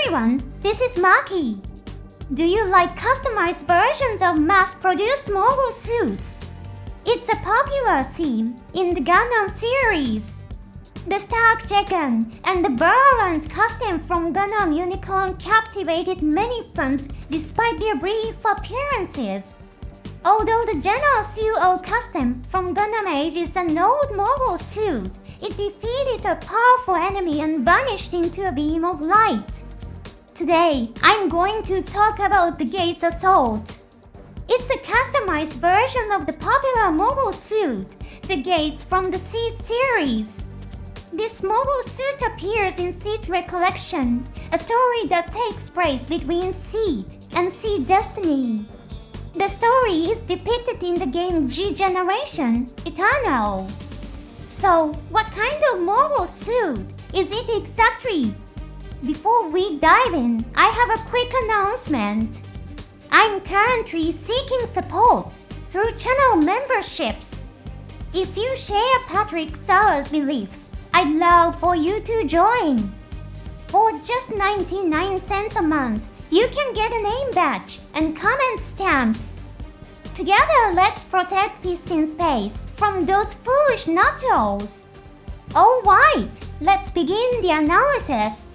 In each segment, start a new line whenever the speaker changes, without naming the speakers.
everyone, this is Maki. Do you like customized versions of mass-produced mobile suits? It's a popular theme in the Gundam series. The Stark Dragon and the Virulent costume from Gundam Unicorn captivated many fans despite their brief appearances. Although the General Suo costume from Gundam GuAIZ is an old mobile suit, it defeated a powerful enemy and vanished into a beam of light. Today, I'm going to talk about the GuAIZ Assault. It's a customized version of the popular mobile suit, the GuAIZ from the Seed series. This mobile suit appears in Seed Recollection, a story that takes place between Seed and Seed Destiny. The story is depicted in the game G-Generation Eternal. So, what kind of mobile suit is it exactly? Before we dive in, I have a quick announcement. I'm currently seeking support through channel memberships. If you share Patrick Sauer's beliefs, I'd love for you to join. For just 99 cents a month, you can get a name badge and comment stamps. Together, let's protect peace in space from those foolish nutjobs. Alright, let's begin the analysis.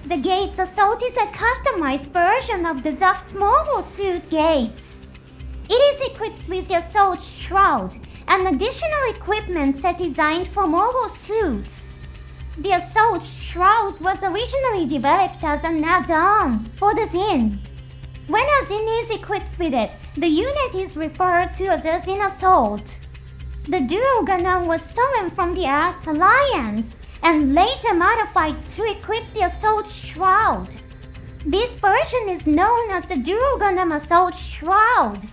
The GuAIZ Assault is a customized version of the Zaft mobile suit GuAIZ. It is equipped with the Assault Shroud, an additional equipment set designed for mobile suits. The Assault Shroud was originally developed as an add-on for the Zin. When a Zin is equipped with it, the unit is referred to as a Zin Assault. The Duo Gundam was stolen from the Earth Alliance and later modified to equip the Assault Shroud. This version is known as the Duo Gundam Assault Shroud.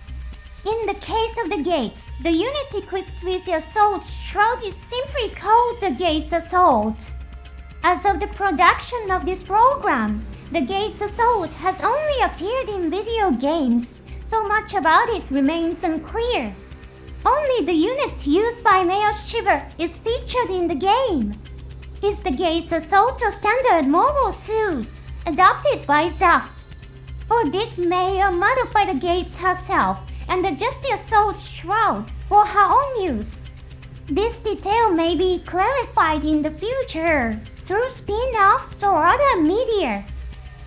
In the case of the GuAIZ, the unit equipped with the Assault Shroud is simply called the GuAIZ Assault. As of the production of this program, the GuAIZ Assault has only appeared in video games, so much about it remains unclear. Only the unit used by Mayor Shiver is featured in the game. Is the GuAIZ Assault a standard mobile suit, adopted by Zaft? Or did Mayor modify the GuAIZ herself and adjust the Assault Shroud for her own use? This detail may be clarified in the future through spin-offs or other media.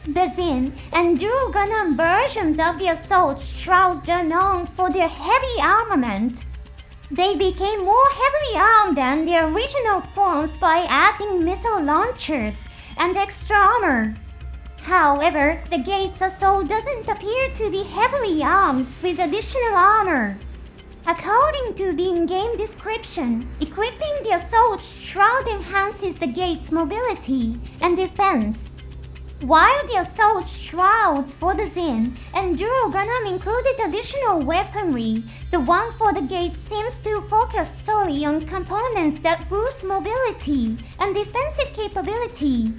The Zin and Duo Gundam versions of the Assault Shroud are known for their heavy armament. They became more heavily armed than their original forms by adding missile launchers and extra armor. However, the GuAIZ Assault doesn't appear to be heavily armed with additional armor. According to the in-game description, equipping the Assault Shroud enhances the GuAIZ's mobility and defense. While the Assault Shrouds for the Zin and Duo Gundam included additional weaponry, the one for the GuAIZ seems to focus solely on components that boost mobility and defensive capability.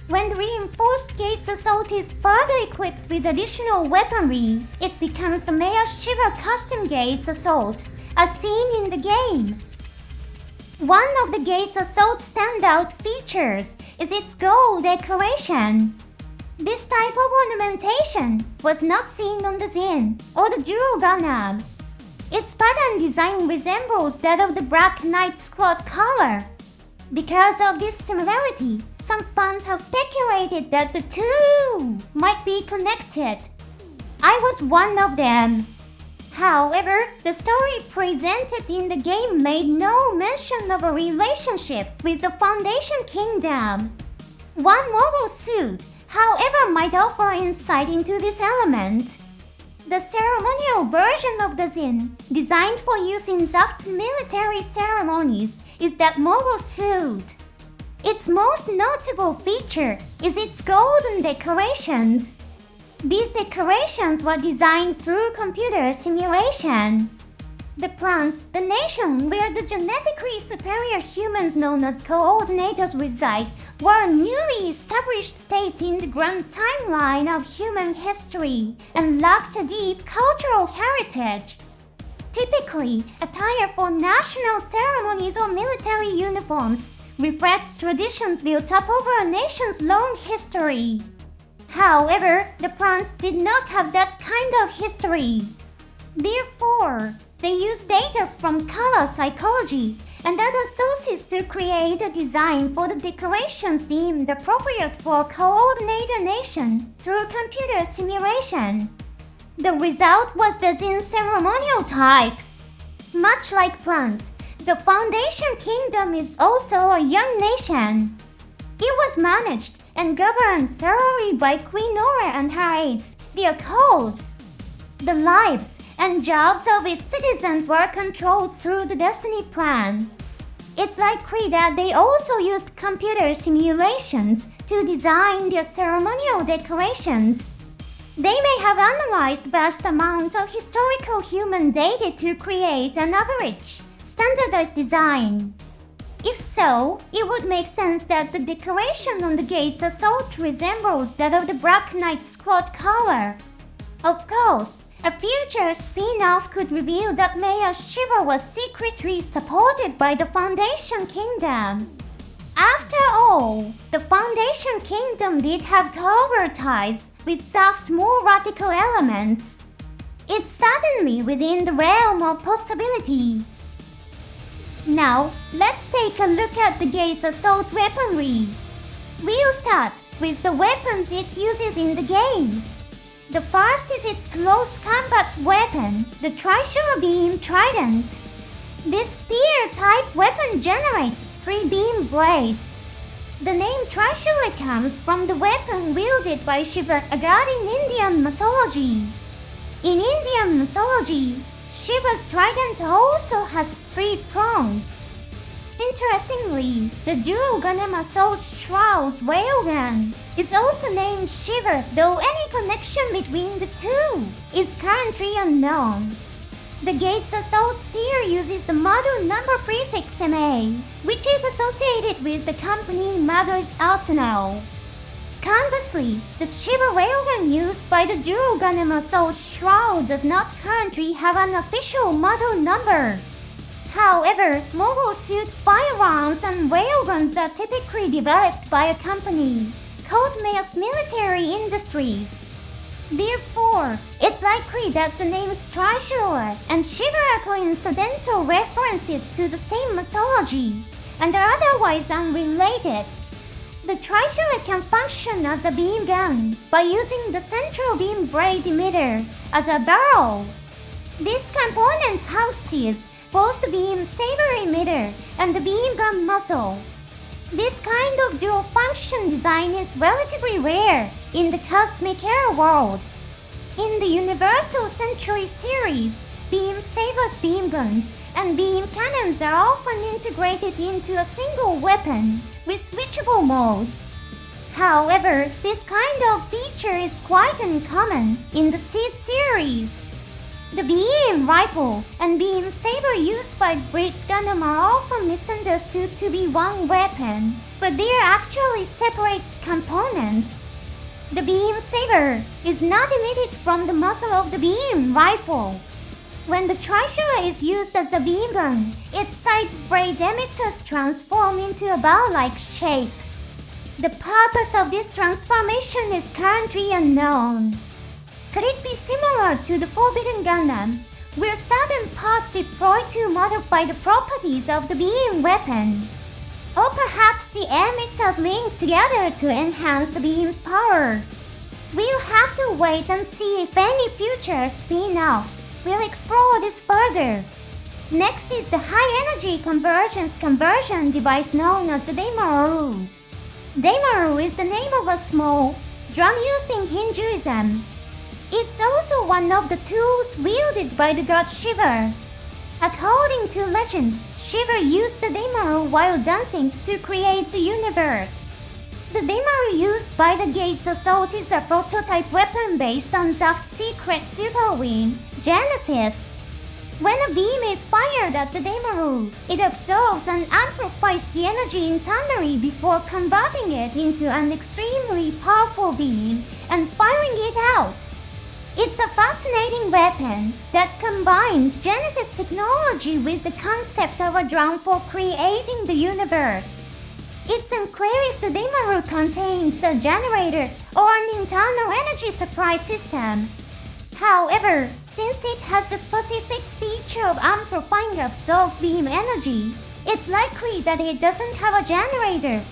When the reinforced GuAIZ Assault is further equipped with additional weaponry, it becomes the Mayor Shiver custom GuAIZ Assault, as seen in the game. One of the GuAIZ Assault's standout features is its gold decoration. This type of ornamentation was not seen on the Zin or the Duo Gundam. Its pattern design resembles that of the Black Knight Squad color. Because of this similarity, some fans have speculated that the two might be connected. I was one of them. However, the story presented in the game made no mention of a relationship with the Foundation Kingdom. One mobile suit, however, might offer insight into this element. The ceremonial version of the Zin, designed for use in Zaft military ceremonies, is that mobile suit. Its most notable feature is its golden decorations. These decorations were designed through computer simulation. The plants, the nation where the genetically superior humans known as coordinators reside, were a newly established state in the grand timeline of human history and lacked a deep cultural heritage. Typically, attire for national ceremonies or military uniforms reflects traditions built up over a nation's long history. However, the plants did not have that kind of history. Therefore, they use data from color psychology and other sources to create a design for the decorations deemed appropriate for a coordinated nation through computer simulation. The result was the Zen ceremonial type. Much like plant, the Foundation Kingdom is also a young nation. It was managed and governed thoroughly by Queen Nora and her aides, the Accords. The lives and jobs of its citizens were controlled through the destiny plan. It's likely that they also used computer simulations to design their ceremonial decorations. They may have analyzed vast amounts of historical human data to create an average, standardized design. If so, it would make sense that the decoration on the gate's assault resembles that of the Black Knight squad color. Of course, a future spin-off could reveal that Mayor Shiva was secretly supported by the Foundation Kingdom. After all, the Foundation Kingdom did have covert ties with soft, more radical elements. It's certainly within the realm of possibility. Now, let's take a look at the gate's assault weaponry. We'll start with the weapons it uses in the game. The first is its close combat weapon, the Trishula Beam Trident. This spear-type weapon generates 3 beam blades. The name Trishula comes from the weapon wielded by Shiva, a god in Indian mythology. In Indian mythology, Shiva's trident also has 3 prongs. Interestingly, the dual Gundam assault Shroud's railgun is also named Shiva, though any connection between the two is currently unknown. The gate's assault spear uses the model number prefix MA, which is associated with the company Mother's arsenal. Conversely, the Shiva railgun used by the dual Gundam assault Shroud does not currently have an official model number. However, mobile suit firearms and railguns are typically developed by a company called Mechas Military Industries. Therefore, it's likely that the names Trishula and Shiva are coincidental references to the same mythology and are otherwise unrelated. The Trishula can function as a beam gun by using the central beam blade emitter as a barrel. This component houses both the beam saber emitter and the beam gun muzzle. This kind of dual function design is relatively rare in the cosmic era world. In the Universal Century series, beam sabers, beam guns, and beam cannons are often integrated into a single weapon with switchable modes. However, this kind of feature is quite uncommon in the SEED series. The beam rifle and beam saber used by GuAIZ Gundam are often misunderstood to be one weapon, but they are actually separate components. The beam saber is not emitted from the muzzle of the beam rifle. When the Trishula is used as a beam gun, its side blade emitters transform into a bow-like shape. The purpose of this transformation is currently unknown. Could it be similar to the Forbidden Gundam, where certain parts deploy to modify the properties of the beam weapon? Or perhaps the emitters link together to enhance the beam's power? We'll have to wait and see if any future spin-offs will explore this further. Next is the high-energy conversion device known as the Daimaru. Daimaru is the name of a small drum used in Hinduism. It's also one of the tools wielded by the god Shiva. According to legend, Shiva used the Daimaru while dancing to create the universe. The Daimaru used by the gate's assault is a prototype weapon based on Zack's secret super wing, Genesis. When a beam is fired at the Daimaru, it absorbs and amplifies the energy internally before converting it into an extremely powerful beam and firing it out. It's a fascinating weapon that combines Genesis technology with the concept of a drum for creating the universe. It's unclear if the Dimaru contains a generator or an internal energy supply system. However, since it has the specific feature of amplifying absorbed beam energy, it's likely that it doesn't have a generator.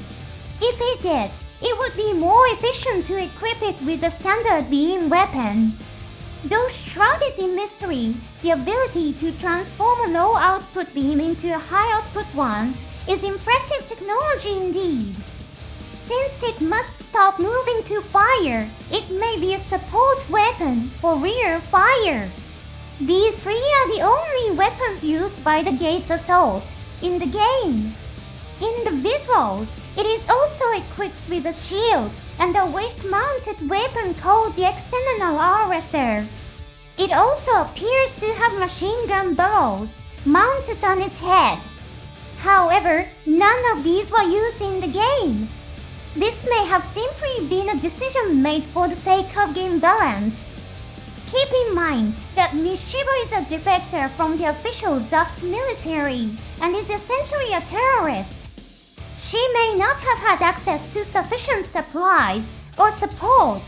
If it did, it would be more efficient to equip it with a standard beam weapon. Though shrouded in mystery, the ability to transform a low output beam into a high output one is impressive technology indeed. Since it must stop moving to fire, it may be a support weapon for rear fire. These three are the only weapons used by the GuAIZ assault in the game. In the visuals, it is also equipped with a shield and a waist-mounted weapon called the external arrestor. It also appears to have machine gun barrels mounted on its head. However, none of these were used in the game. This may have simply been a decision made for the sake of game balance. Keep in mind that Mishiba is a defector from the official Zaft military and is essentially a terrorist. She may not have had access to sufficient supplies or support.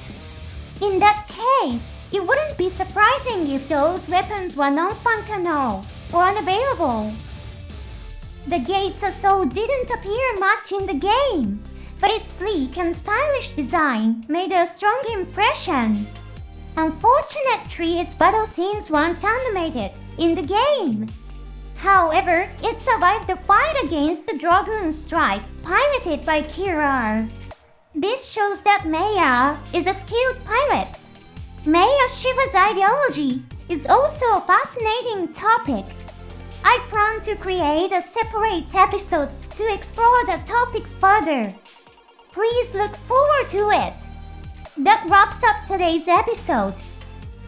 In that case, it wouldn't be surprising if those weapons were non-functional or unavailable. The GuAIZ assault didn't appear much in the game, but its sleek and stylish design made a strong impression. Unfortunately, its battle scenes weren't animated in the game. However, it survived the fight against the Dragoon Strike piloted by Kirar. This shows that Maya is a skilled pilot. Maya Shiva's ideology is also a fascinating topic. I plan to create a separate episode to explore the topic further. Please look forward to it. That wraps up today's episode.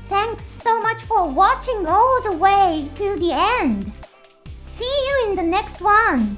Thanks so much for watching all the way to the end. See you in the next one.